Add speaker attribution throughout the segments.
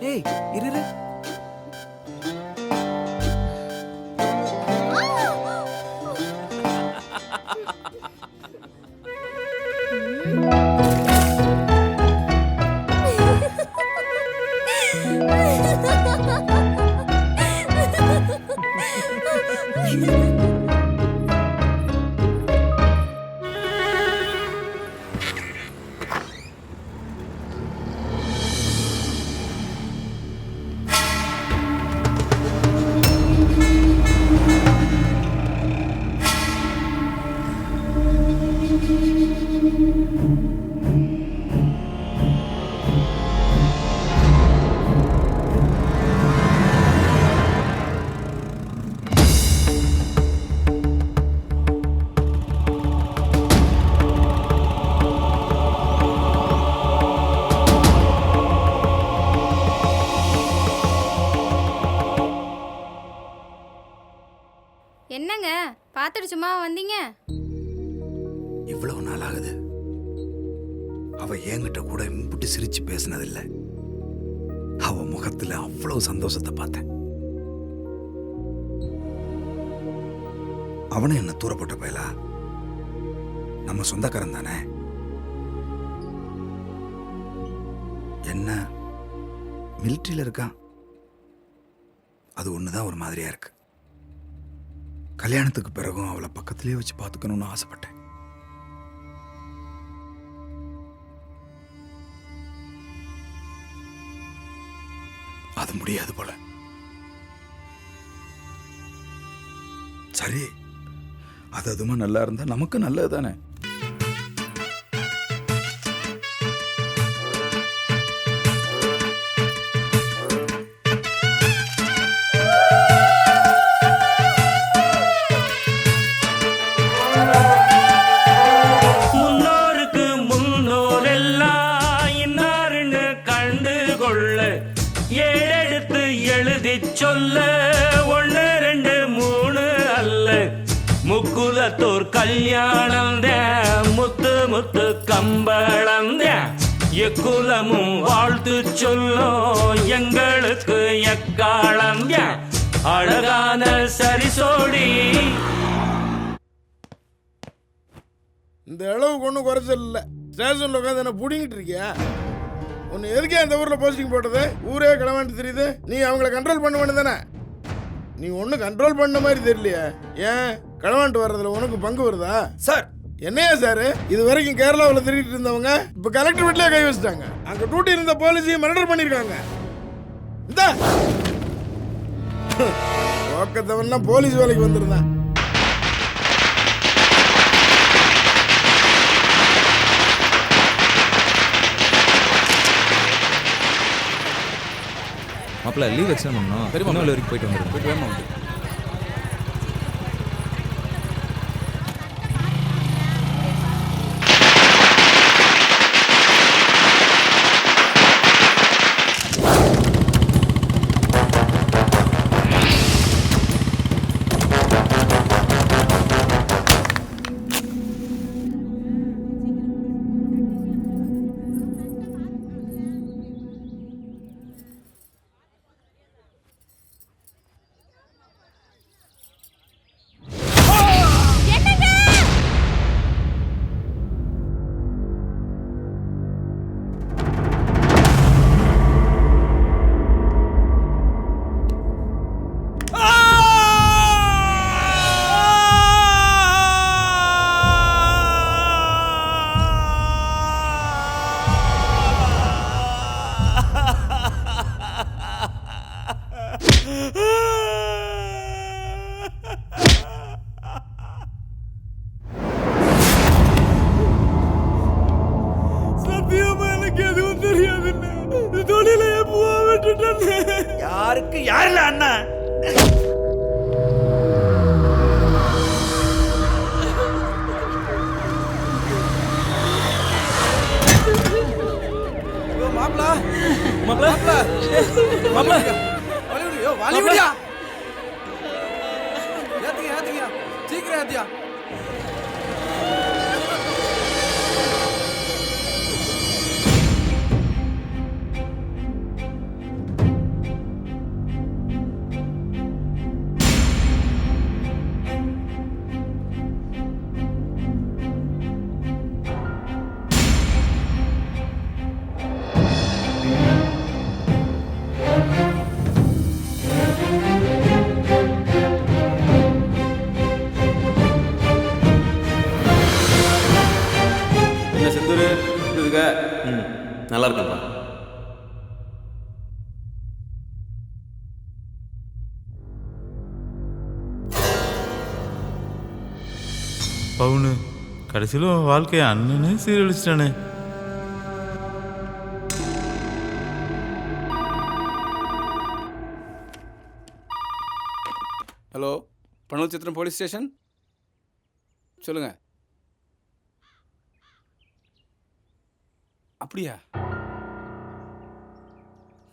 Speaker 1: ஏய் இரு இரு.
Speaker 2: என்னங்க பார்த்துட்டு சும்மா வந்தீங்க?
Speaker 3: இவ்வளவு நாள் ஆகுது அவ என்கிட்ட கூட இம்புட்டு சிரிச்சு பேசினதில்ல. அவ முகத்துல அவ்வளவு சந்தோஷத்தை பார்த்தேன். அவனும் என்ன தூரப்பட்ட பயலா, நம்ம சொந்தக்காரன் தானே. என்ன மிலிட்டரியில இருக்கான், அது ஒண்ணுதான் ஒரு மாதிரியா இருக்கு. கல்யாணத்துக்கு பிறகும் அவளை பக்கத்திலே வச்சு பார்த்துக்கணும்னு ஆசைப்பட்டேன். அது முடியாது போல. சரி, அது அதுமா நல்லா இருந்தா நமக்கு நல்லது தானே.
Speaker 4: சொல்ல 1 2 3 அல்ல, முக்குலத்தோர் கல்யாணம் முத்து முத்து கம்பளம் எக்குலமும் வாழ்த்து சொல்லும் எங்களுக்கு எக்காலம் அழகான சரிசோடி.
Speaker 5: இந்த அளவுக்கு ஒன்றும் குறைச்சல் இல்லை. ஸ்டேஷன்ல உட்காந்து என்ன புடிங்கிட்டு இருக்கியா? உன்னை எதுக்கே அந்த ஊரில் போஸ்டிங் போட்டது? ஊரே கிளம்பிட்டு தெரியுது. நீ அவங்கள கண்ட்ரோல் பண்ண வேண்டியது தானே. நீ ஒன்றும் கண்ட்ரோல் பண்ண மாதிரி தெரியலையே. ஏன் கிளம்பிட்டு வர்றதுல உனக்கு பங்கு வருதா?
Speaker 3: சார்
Speaker 5: என்னையா சார், இது வரைக்கும் கேரளாவில் திருடிட்டு இருந்தவங்க இப்போ கலெக்டர் வீட்டிலே கை வச்சுட்டாங்க. அங்கே டியூட்டி இருந்த போலீஸையும் மர்டர் பண்ணியிருக்காங்க. இந்த பக்கத்தவன்னா போலீஸ் வேலைக்கு வந்திருந்தான்.
Speaker 1: மாப்பிள்ள லீவ் எக்ஸ்டெண்ட் பண்ணணும். பெருமாள் வரைக்கும் போயிட்டு வந்துடுங்க.
Speaker 4: யாருக்கு யாருல அண்ணா?
Speaker 1: மாப்பிள மாப்ள மாப்ள
Speaker 6: வாலிபடியா ஏத்தியா சீக்கிரம் ஏத்தியா
Speaker 7: என்ன செந்தூர் இருக்க? நல்லா இருக்குப்பா.
Speaker 8: பவுனு கடைசியில் வாழ்க்கையை அண்ணனே சீரழிச்சிட்டானே.
Speaker 6: ஹலோ, பனூர் சித்திரம் போலீஸ் ஸ்டேஷன் சொல்லுங்க. அப்படியா?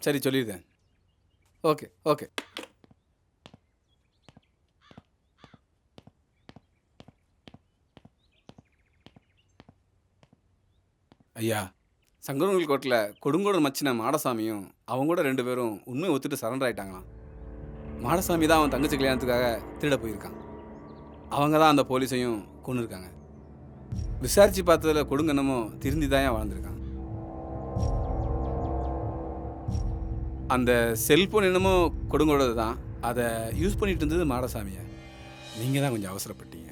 Speaker 6: சரி சொல்லிடுறேன். Okay okay. ஐயா, சங்கரன்கோவில் கோர்ட்டில் கொடுங்கோடன் மச்சின மாடசாமியும் அவங்க கூட 2 பேரும் உண்மையை ஒத்துட்டு சரண்டர் ஆயிட்டாங்களாம். மாடசாமி தான் அவன் தங்கச்சி கல்யாணத்துக்காக திருட போயிருக்கான். அவங்க தான் அந்த போலீஸையும் கொண்டு இருக்காங்க. விசாரித்து பார்த்ததில் கொடுங்கன்னமோ திருந்தி தான் வாழ்ந்துருக்கான். அந்த செல்ஃபோன் என்னமோ கொடுங்கோடது தான், அதை யூஸ் பண்ணிட்டு இருந்தது மாடசாமியை. நீங்கள் தான் கொஞ்சம் அவசரப்பட்டீங்க.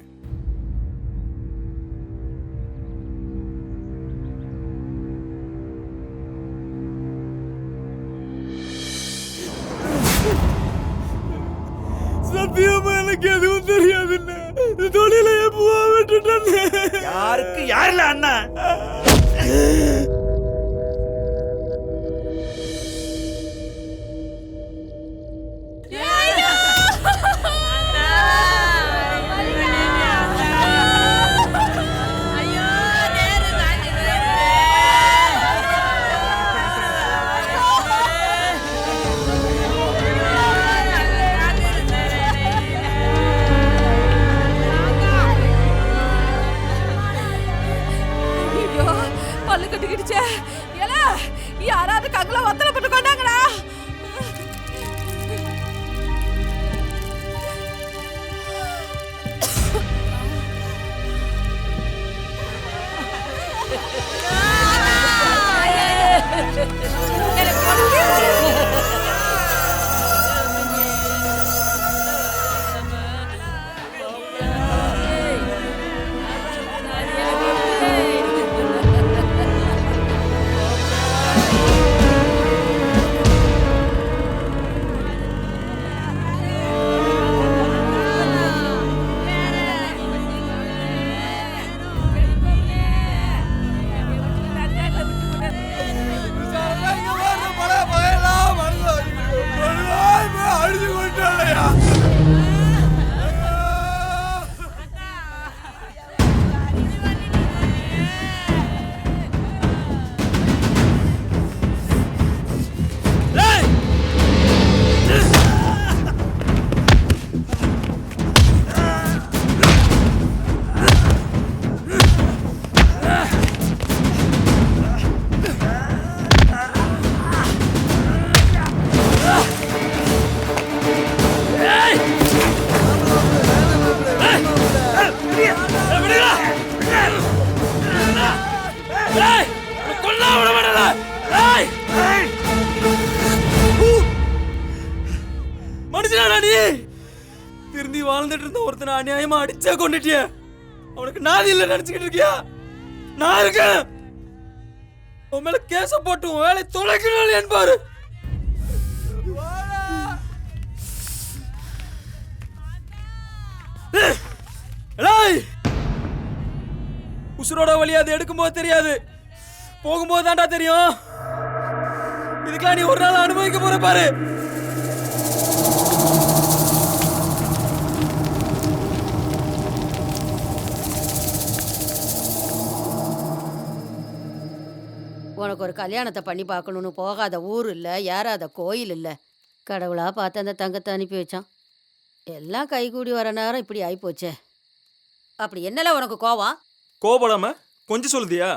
Speaker 5: சத்தியமா எனக்கு எதுவும் தெரியாதுன்னு தொழில எப்போ விட்டுட்டேன்.
Speaker 4: யாருக்கு யாருல அண்ணா?
Speaker 2: பல்லு கட்டிக்கிடுச்சே. யாராவது கங்கல வத்தல போட்டு கொண்டாங்கடா.
Speaker 6: திருந்தி வாழ்ந்துட்டு இருந்த ஒருத்தனை அநியாயமா அடிச்சா கொண்டுட்டிய. அவனுக்கு நாதி இல்ல நினைச்சுக்கிட்டு இருக்கியா? நான் இருக்கேன். உன் மேல கேச போட்டு உன் வேலை தொலைக்கணும் என்பாரு. உசுரோட வழி அது எடுக்கும்போது தெரியாது, போகும்போது தான்டா தெரியும். இதுக்கெல்லாம் நீ ஒரு நாள் அனுபவிக்க போற பாரு.
Speaker 9: உனக்கு ஒரு கல்யாணத்தை பண்ணி பார்க்கணும்னு போகாத ஊர் இல்லை, ஏறாத கோயில் இல்லை. கடவுளா பார்த்து அந்த தங்கத்தை அனுப்பி வச்சான். எல்லாம் கைகூடி வர நேரம் இப்படி ஆயிப்போச்சே. அப்படி என்னல உனக்கு கோவம்?
Speaker 7: கோபப்படாம கொஞ்சம் சொல்லுதியா?